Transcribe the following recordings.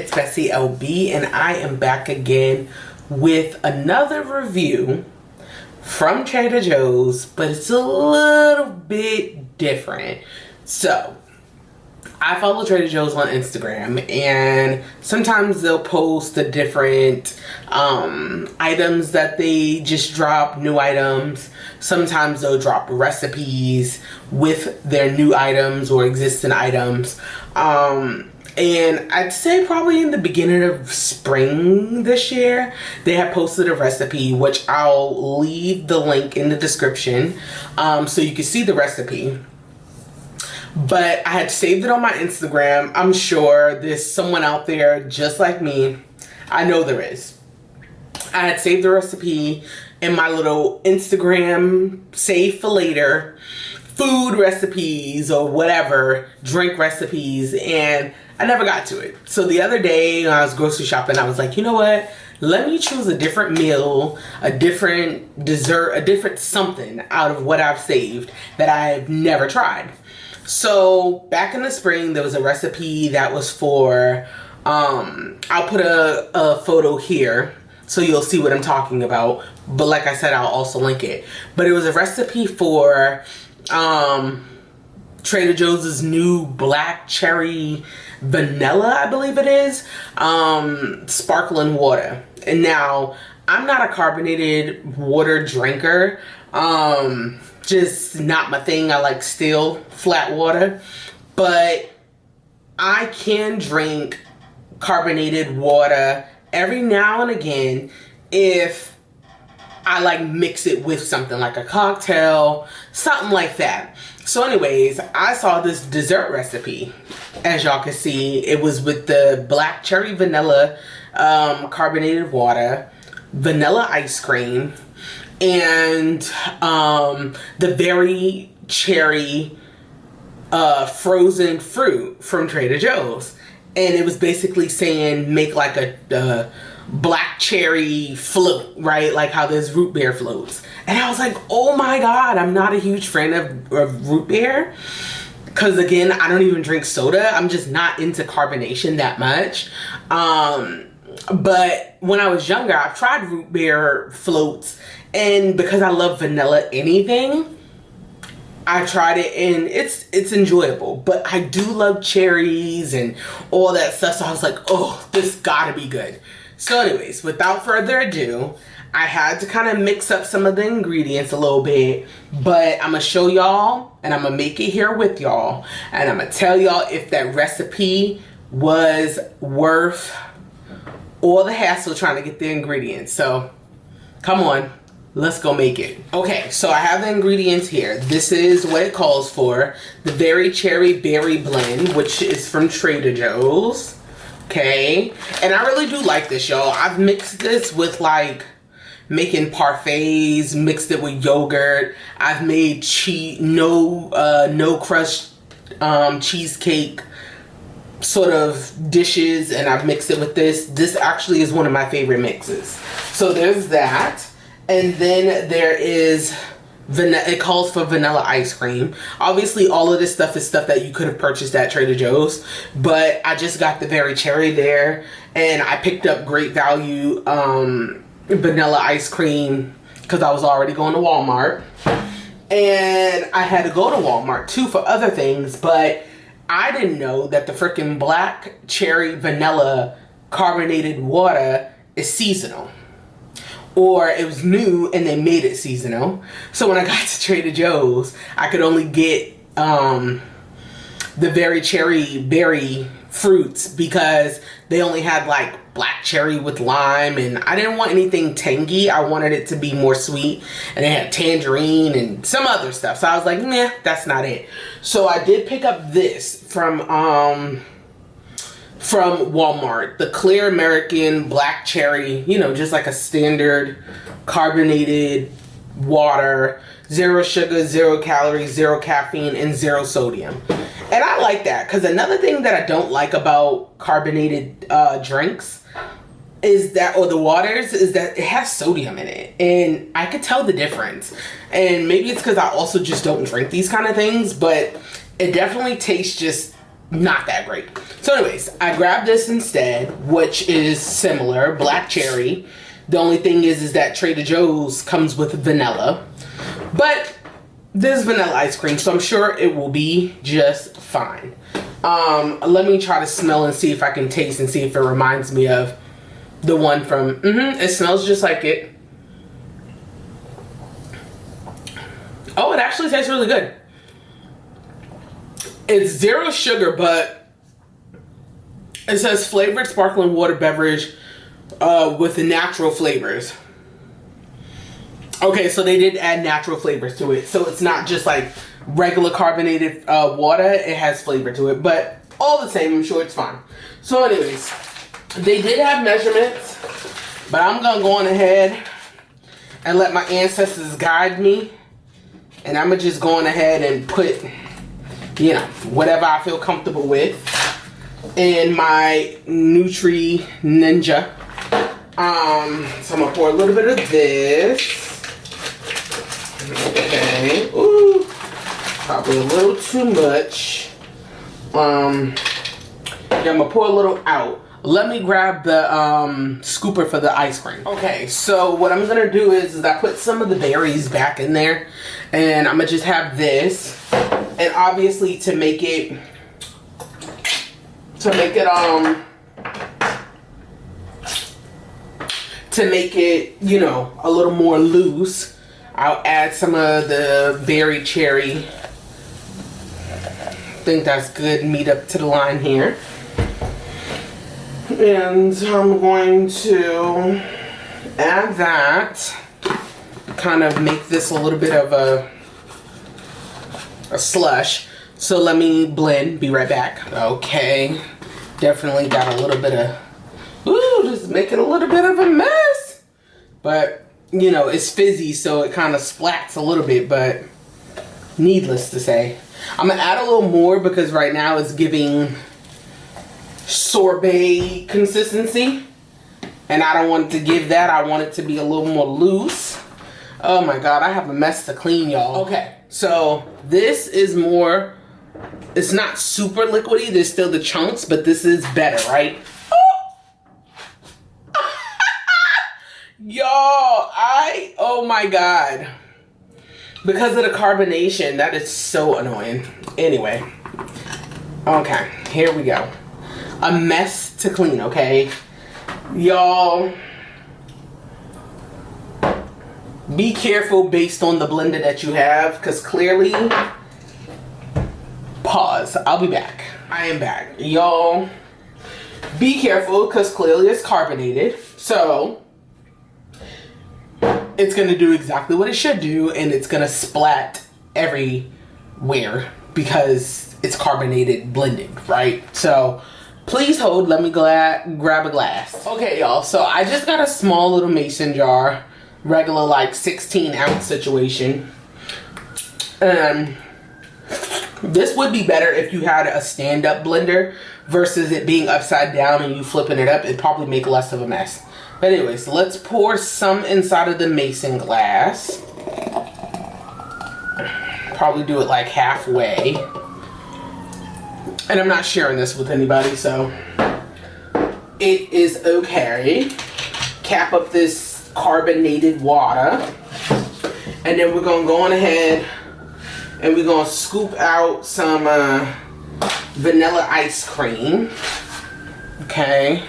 it's BessieLB, and I am back again with another review from Trader Joe's, but it's a little bit different. So, I follow Trader Joe's on Instagram, and sometimes they'll post the different items that they just drop, new items. Sometimes they'll drop recipes with their new items or existing items. And I'd say probably in the beginning of spring this year, they have posted a recipe, which I'll leave the link in the description so you can see the recipe. But I had saved it on my Instagram. I'm sure there's someone out there just like me. I know there is. I had saved the recipe in my little Instagram save for later food recipes or whatever, drink recipes, and I never got to it. So the other day when I was grocery shopping, I was like, you know what? Let me choose a different meal, a different dessert, a different something out of what I've saved that I've never tried. So back in the spring, there was a recipe that was for, I'll put a photo here so you'll see what I'm talking about. But like I said, I'll also link it. But it was a recipe for Trader Joe's new black cherry vanilla, I believe it is, sparkling water. And now, I'm not a carbonated water drinker. Just not my thing. I like still flat water, but I can drink carbonated water every now and again if I like mix it with something like a cocktail, something like that. So anyways, I saw this dessert recipe. As y'all can see, it was with the black cherry vanilla carbonated water, vanilla ice cream, and the very cherry frozen fruit from Trader Joe's. And it was basically saying make like a black cherry float, right? Like how there's root beer floats. And I was like, oh my God, I'm not a huge fan of root beer. Because again, I don't even drink soda. I'm just not into carbonation that much. But when I was younger, I've tried root beer floats. And because I love vanilla anything, I tried it and it's enjoyable. But I do love cherries and all that stuff. So I was like, oh, this gotta be good. So anyways, without further ado, I had to kind of mix up some of the ingredients a little bit, but I'm gonna show y'all and I'm gonna make it here with y'all, and I'm gonna tell y'all if that recipe was worth all the hassle trying to get the ingredients. So come on, let's go make it. Okay, so I have the ingredients here. This is what it calls for. The Very Cherry Berry Blend, which is from Trader Joe's. Okay, and I really do like this, y'all. I've mixed this with like making parfaits, mixed it with yogurt. I've made no crust cheesecake sort of dishes, and I've mixed it with this. This actually is one of my favorite mixes. So there's that, and then there is it calls for vanilla ice cream. Obviously all of this stuff is stuff that you could have purchased at Trader Joe's, but I just got the Very Cherry there, and I picked up great value vanilla ice cream because I was already going to Walmart, and I had to go to Walmart too for other things, but I didn't know that the freaking black cherry vanilla carbonated water is seasonal. Or it was new and they made it seasonal. So when I got to Trader Joe's, I could only get the Very Cherry berry fruits because they only had like black cherry with lime, and I didn't want anything tangy. I wanted it to be more sweet, and they had tangerine and some other stuff. So I was like, nah, that's not it. So I did pick up this from Walmart, the Clear American Black Cherry, you know, just like a standard carbonated water, 0 sugar, 0 calories, 0 caffeine, and 0 sodium. And I like that, because another thing that I don't like about carbonated drinks is that, or the waters, is that it has sodium in it, and I could tell the difference. And maybe it's because I also just don't drink these kind of things, but it definitely tastes just not that great. So anyways, I grabbed this instead, which is similar, black cherry. The only thing is that Trader Joe's comes with vanilla, but this is vanilla ice cream, so I'm sure it will be just fine. Let me try to smell and see if I can taste and see if it reminds me of the one from, it smells just like it. Oh, it actually tastes really good. It's 0 sugar, but it says flavored sparkling water beverage with the natural flavors. Okay, so they did add natural flavors to it. So it's not just like regular carbonated water. It has flavor to it, but all the same, I'm sure it's fine. So anyways, they did have measurements, but I'm gonna go on ahead and let my ancestors guide me. And I'm gonna just go on ahead and put, you know, whatever I feel comfortable with in my Nutri Ninja. So I'm gonna pour a little bit of this. Okay. Ooh, probably a little too much. Yeah, I'm gonna pour a little out. Let me grab the scooper for the ice cream. Okay, so what I'm gonna do is I put some of the berries back in there, and I'm gonna just have this, and obviously to make it you know, a little more loose, I'll add some of the berry cherry. I think that's good meat up to the line here. And I'm going to add that, kind of make this a little bit of a slush. So let me blend, be right back. Okay, definitely got a little bit of, ooh, just making a little bit of a mess. But, you know, it's fizzy, so it kind of splats a little bit, but needless to say. I'm gonna add a little more because right now it's giving sorbet consistency, and I don't want to give that. I want it to be a little more loose. Oh my god, I have a mess to clean, y'all. Okay, so this is more, it's not super liquidy, there's still the chunks, but this is better, right? Y'all, oh my god, because of the carbonation, that is so annoying. Anyway, okay, here we go. A mess to clean, okay? Y'all, be careful based on the blender that you have, because clearly, pause, I'll be back. I am back. Y'all, be careful, because clearly it's carbonated, so it's going to do exactly what it should do, and it's going to splat everywhere because it's carbonated blended, right? So please hold, let me grab a glass. Okay, y'all, so I just got a small little mason jar, regular like 16-ounce situation. This would be better if you had a stand-up blender versus it being upside down and you flipping it up. It'd probably make less of a mess. But anyways, let's pour some inside of the mason glass. Probably do it like halfway. And I'm not sharing this with anybody, so it is okay. Cap up this carbonated water. And then we're going to go on ahead and we're going to scoop out some vanilla ice cream. Okay.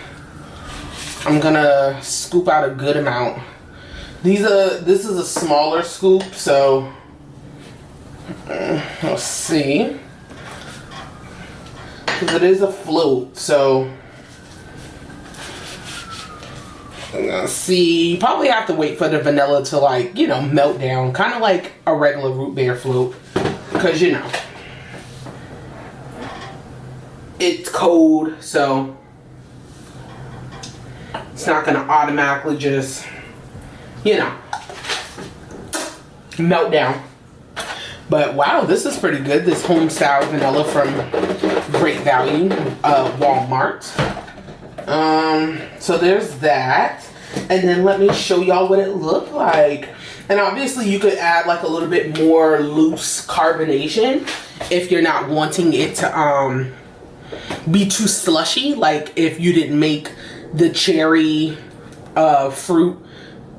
I'm going to scoop out a good amount. This is a smaller scoop, so let's see. Because it is a float, so let's see. You probably have to wait for the vanilla to, like, you know, melt down, kind of like a regular root beer float, because, you know, it's cold, so it's not gonna automatically just, you know, melt down. But wow, this is pretty good. This home style vanilla from Great Value, Walmart. So there's that. And then let me show y'all what it looked like. And obviously you could add like a little bit more loose carbonation if you're not wanting it to be too slushy. Like if you didn't make the cherry fruit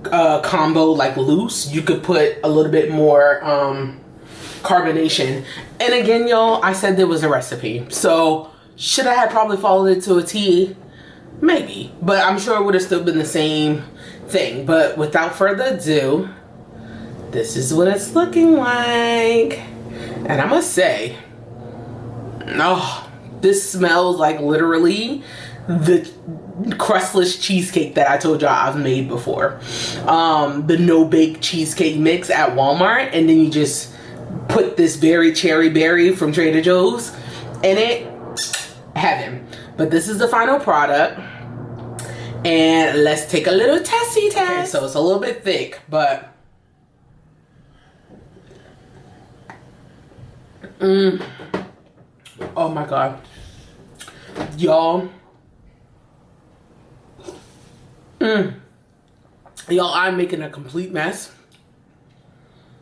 combo like loose, you could put a little bit more carbonation. And again, y'all, I said there was a recipe, so should I have probably followed it to a T? Maybe, but I'm sure it would have still been the same thing. But without further ado, this is what it's looking like. And I must say, oh, this smells like literally the crustless cheesecake that I told y'all I've made before. The no-bake cheesecake mix at Walmart, and then you just put this cherry berry from Trader Joe's in it. Heaven. But this is the final product, and let's take a little testy test. Okay, so it's a little bit thick, but oh my god, y'all, y'all, I'm making a complete mess.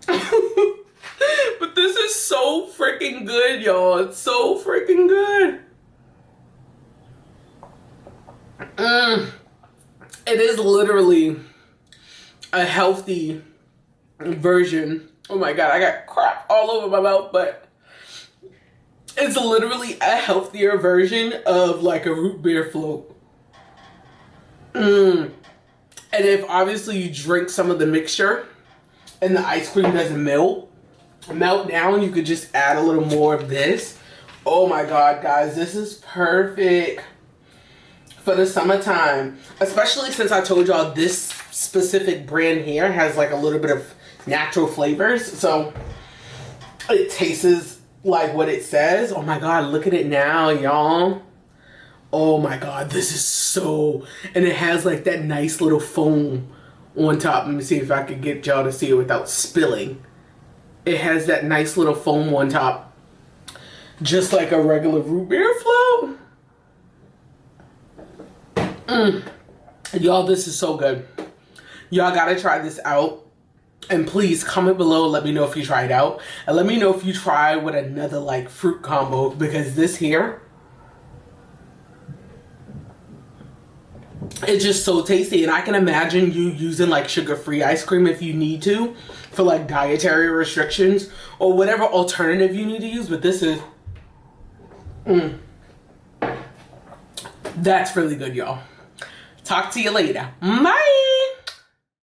But this is so freaking good, y'all. It's so freaking good. It is literally a healthy version. Oh my god, I got crap all over my mouth, but it's literally a healthier version of like a root beer float. And if obviously you drink some of the mixture and the ice cream doesn't melt down, you could just add a little more of this. Oh my god, guys, this is perfect for the summertime, especially since I told y'all this specific brand here has like a little bit of natural flavors, so it tastes like what it says. Oh my god, look at it now, y'all. Oh my god, this is so, and it has like that nice little foam on top. Let me see if I could get y'all to see it without spilling. It has that nice little foam on top, just like a regular root beer float. Y'all, this is so good. Y'all gotta try this out, and please comment below, let me know if you tried it out, and let me know if you try with another like fruit combo, because this here, it's just so tasty. And I can imagine you using like sugar-free ice cream if you need to for like dietary restrictions or whatever alternative you need to use, but this is that's really good, y'all. Talk to you later. Bye.